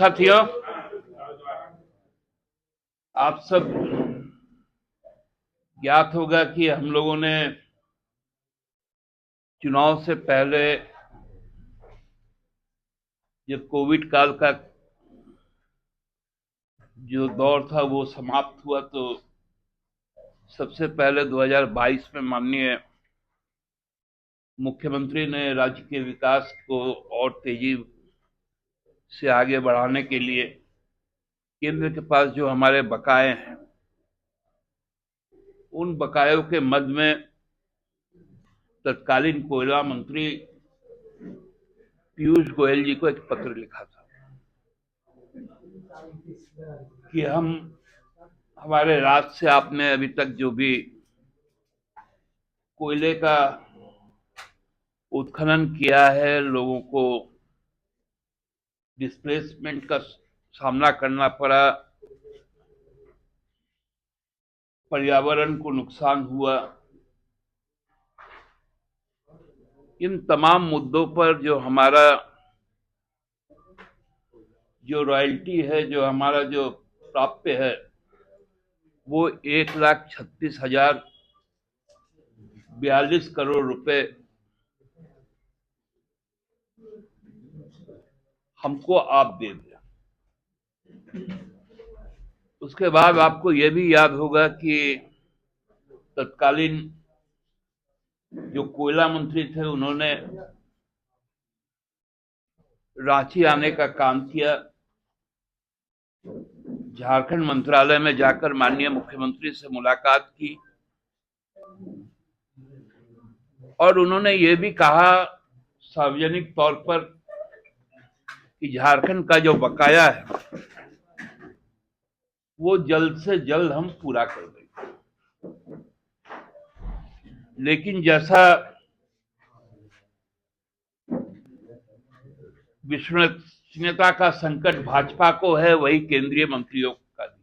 साथियों, आप सब ज्ञात होगा कि हम लोगों ने चुनाव से पहले जब कोविड काल का जो दौर था वो समाप्त हुआ तो सबसे पहले 2022 में माननीय मुख्यमंत्री ने राज्य के विकास को और तेजी से आगे बढ़ाने के लिए केंद्र के पास जो हमारे बकाए हैं उन बकायों के मद में तत्कालीन कोयला मंत्री पीयूष गोयल जी को एक पत्र लिखा था कि हमारे राज्य से आपने अभी तक जो भी कोयले का उत्खनन किया है, लोगों को डिस्प्लेसमेंट का सामना करना पड़ा, पर्यावरण को नुकसान हुआ, इन तमाम मुद्दों पर जो हमारा जो रॉयल्टी है, जो हमारा जो प्राप्य है, वो 1,36,042 करोड़ रुपए हमको आप दे दिया। उसके बाद आपको यह भी याद होगा कि तत्कालीन जो कोयला मंत्री थे उन्होंने रांची आने का काम किया, झारखंड मंत्रालय में जाकर माननीय मुख्यमंत्री से मुलाकात की और उन्होंने ये भी कहा सार्वजनिक तौर पर कि झारखंड का जो बकाया है वो जल्द से जल्द हम पूरा कर देंगे। लेकिन जैसा विश्वसनीयता का संकट भाजपा को है, वही केंद्रीय मंत्रियों का भी।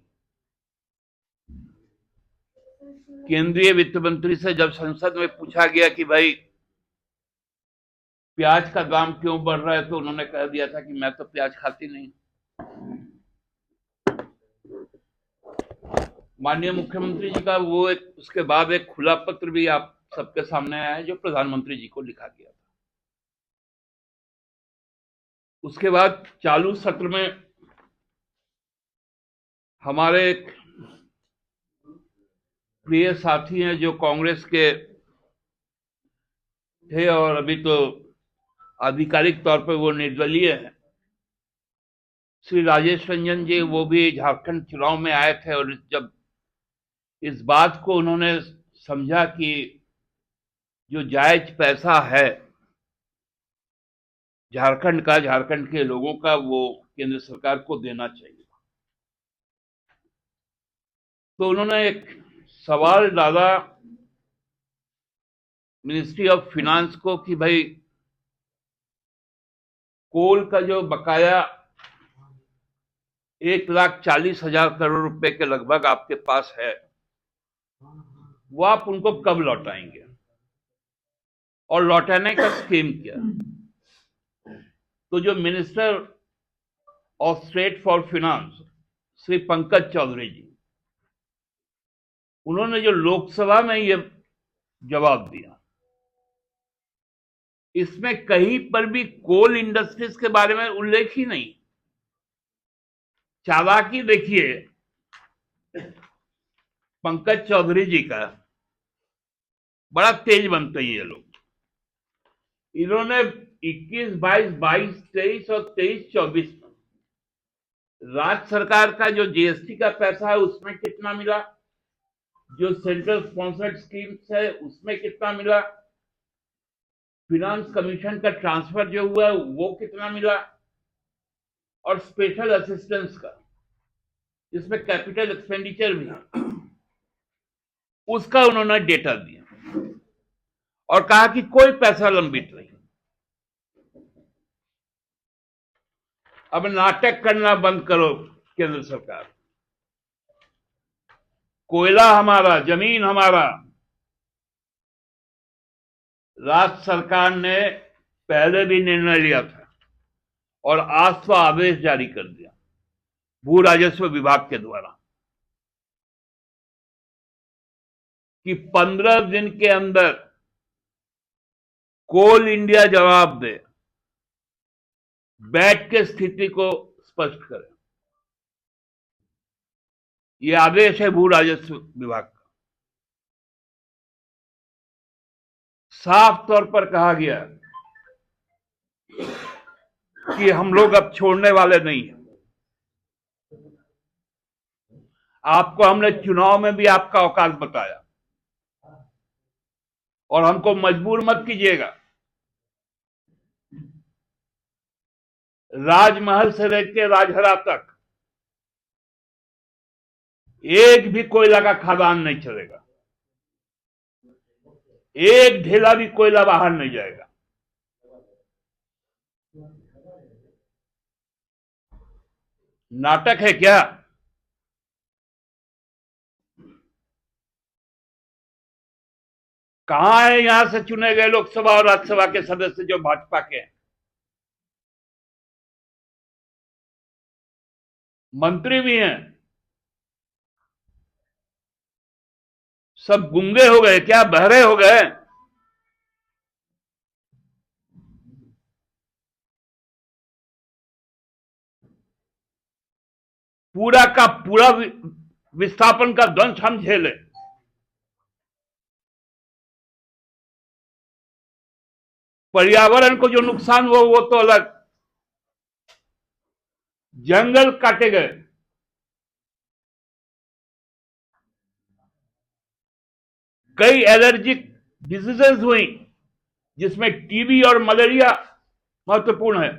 केंद्रीय वित्त मंत्री से जब संसद में पूछा गया कि भाई प्याज का दाम क्यों बढ़ रहा है, तो उन्होंने कह दिया था कि मैं तो प्याज खाती नहीं। माननीय मुख्यमंत्री जी का वो उसके बाद एक खुला पत्र भी आप सबके सामने आया है जो प्रधानमंत्री जी को लिखा गया था। उसके बाद चालू सत्र में हमारे एक प्रिय साथी हैं जो कांग्रेस के थे और अभी तो आधिकारिक तौर पर वो निर्दलीय हैं, श्री राजेश रंजन जी, वो भी झारखंड चुनाव में आए थे और जब इस बात को उन्होंने समझा कि जो जायज पैसा है झारखंड का, झारखंड के लोगों का, वो केंद्र सरकार को देना चाहिए, तो उन्होंने एक सवाल डाला मिनिस्ट्री ऑफ फाइनेंस को कि भाई कोल का जो बकाया 1,40,000 करोड़ रुपए के लगभग आपके पास है, वो आप उनको कब लौटाएंगे और लौटाने का स्कीम क्या। तो जो minister of state for finance Shri Pankaj Chaudhary ji, उन्होंने जो लोकसभा में ये जवाब दिया, इसमें कहीं पर भी कोल इंडस्ट्रीज के बारे में उल्लेख ही नहीं। चालाकी देखिए पंकज चौधरी जी का, बड़ा तेज बनते हैं ये लोग। इन्होंने 21, 22, 22, 23 और 23, 24 में राज्य सरकार का जो जीएसटी का पैसा है उसमें कितना मिला, जो सेंट्रल स्पॉन्सर्ड स्कीम्स है उसमें कितना मिला, फिनांस कमीशन का ट्रांसफर जो हुआ वो कितना मिला, और स्पेशल असिस्टेंस का जिसमें कैपिटल एक्सपेंडिचर भी है, उसका उन्होंने डेटा दिया और कहा कि कोई पैसा लंबित नहीं। अब नाटक करना बंद करो केंद्र सरकार। कोयला हमारा, जमीन हमारा। राज्य सरकार ने पहले भी निर्णय लिया था और आज तो आदेश जारी कर दिया भू राजस्व विभाग के द्वारा कि 15 दिन के अंदर कोल इंडिया जवाब दे, बैठ के स्थिति को स्पष्ट करे। यह आदेश है भू राजस्व विभाग का। साफ तौर पर कहा गया कि हम लोग अब छोड़ने वाले नहीं हैं। आपको हमने चुनाव में भी आपका औकात बताया और हमको मजबूर मत कीजिएगा। राजमहल से लेकर राजहरा तक एक भी कोयला का खदान नहीं चलेगा, एक ढेला भी कोयला बाहर नहीं जाएगा। नाटक है क्या? कहां है यहां से चुने गए लोकसभा और राज्यसभा के सदस्य जो भाजपा के हैं? मंत्री भी हैं, सब गूंगे हो गए क्या? बहरे हो गए? पूरा का पूरा विस्थापन का दंश हम झेले। पर्यावरण को जो नुकसान हुआ वो तो अलग, जंगल काटे गए, कई एलर्जिक डिजीजेस हुई जिसमें टीबी और मलेरिया महत्वपूर्ण है।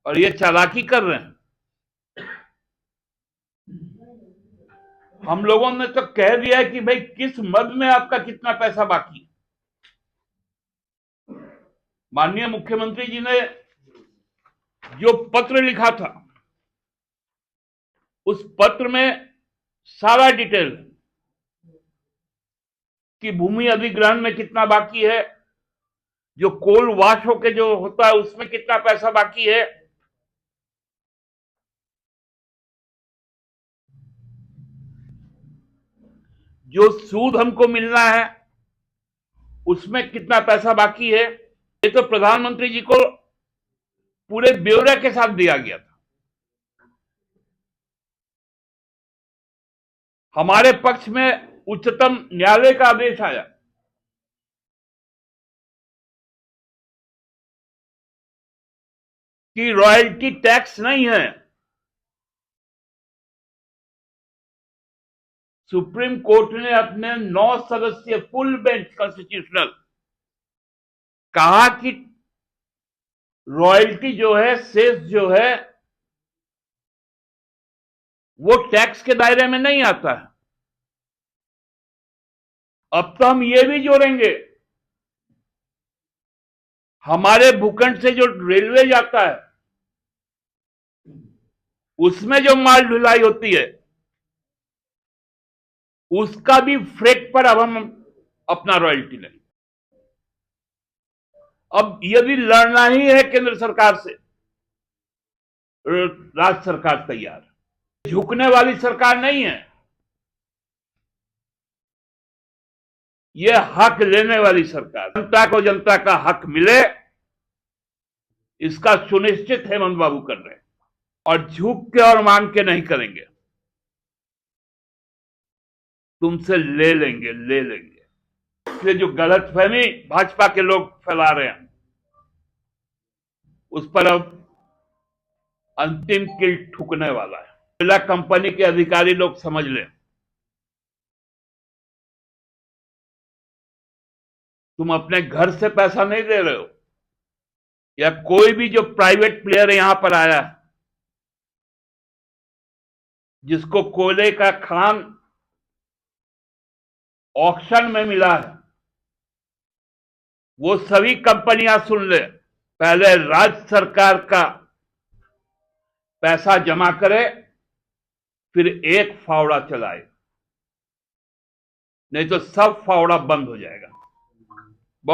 और ये चालाकी कर रहे हैं। हम लोगों ने तो कह दिया है कि भाई किस मद में आपका कितना पैसा बाकी। माननीय मुख्यमंत्री जी ने जो पत्र लिखा था उस पत्र में सारा डिटेल कि भूमि अधिग्रहण में कितना बाकी है, जो कोल वाश होके जो होता है उसमें कितना पैसा बाकी है, जो सूद हमको मिलना है उसमें कितना पैसा बाकी है। ये तो प्रधानमंत्री जी को पूरे ब्यौरे के साथ दिया गया था। हमारे पक्ष में उच्चतम न्यायालय का आदेश आया कि रॉयल्टी टैक्स नहीं है। सुप्रीम कोर्ट ने अपने 9 सदस्यीय फुल बेंच कॉन्स्टिट्यूशनल कहा कि रॉयल्टी जो है, सेस जो है, वो टैक्स के दायरे में नहीं आता है। अब तो हम ये भी जोड़ेंगे, हमारे भूखंड से जो रेलवे जाता है उसमें जो माल ढुलाई होती है उसका भी फ्रेट पर अब हम अपना रॉयल्टी लेंगे। अब यदि लड़ना ही है केंद्र सरकार से, राज्य सरकार तैयार, झुकने वाली सरकार नहीं है, यह हक लेने वाली सरकार। जनता को जनता का हक मिले इसका सुनिश्चित हेमंत बाबू कर रहे हैं और झुक के और मांग के नहीं करेंगे। तुमसे ले लेंगे, ले लेंगे। इसलिए जो गलतफहमी भाजपा के लोग फैला रहे हैं उस पर अब अंतिम किल ठुकने वाला है। कोयला कंपनी के अधिकारी लोग समझ लें, तुम अपने घर से पैसा नहीं दे रहे हो, या कोई भी जो प्राइवेट प्लेयर यहां पर आया जिसको कोयले का खान ऑक्शन में मिला है, वो सभी कंपनियां सुन ले, पहले राज्य सरकार का पैसा जमा करे फिर एक फावड़ा चलाए, नहीं तो सब फावड़ा बंद हो जाएगा।